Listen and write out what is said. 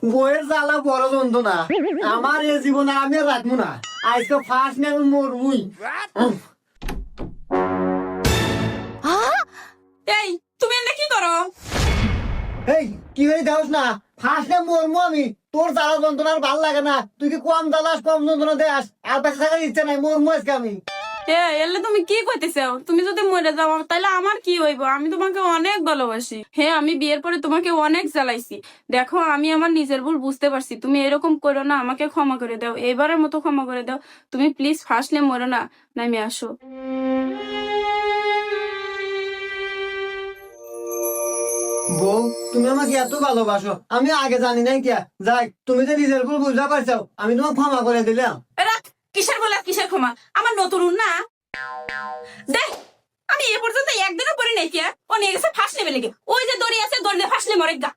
বইয়ের জ্বালা বড় যন্ত্রণা আমার এই জীবন আর আমি আর রাখবো না আজকে ফার্স্ট নিয়ে আমি মরমুই এই তুমি এনে কি করো? এই কি হয়ে যাস না ফার্স্ট নিয়ে মরমু আমি তোর জ্বালা যন্ত্রণা আর ভাল লাগে না তুই কি কম জ্বালাস কম যন্ত্রণা দেয়াস আর বেঁচে থাকার ইচ্ছা নাই মরমু আজকে আমি এলে তুমি কি কইতেছো? তুমি যদি মরে যাও তাহলে আমার কি হইব? আমি তোমাকে অনেক ভালোবাসি। হ্যাঁ, আমি বিয়ের পরে তোমাকে অনেক জ্বালাইছি। দেখো, আমি আমার নিজের ভুল বুঝতে পারছি। তুমি এরকম করো না, আমাকে ক্ষমা করে দাও, এবারের মতো ক্ষমা করে দাও। তুমি প্লিজ ফার্স্টলে মরো না, নামে আসো। বউ তুমি আমাকে এত ভালোবাসো আমি আগে জানি নাই কিয়া যাই তুমি যে নিজের ভুল বুঝতে পারছো আমি তোমাকে ক্ষমা করে দিলাম রাখ, কিসের বলে আর কিসের ক্ষমা? আমার নতুন না দেখ, আমি এ পর্যন্ত একদিনও পড়ি নাই কে ও নিয়ে গেছে ফার্স্ট লেভেলে। ওই যে দড়ি আছে, দড়ি দিয়ে ফার্স্ট মরে গা।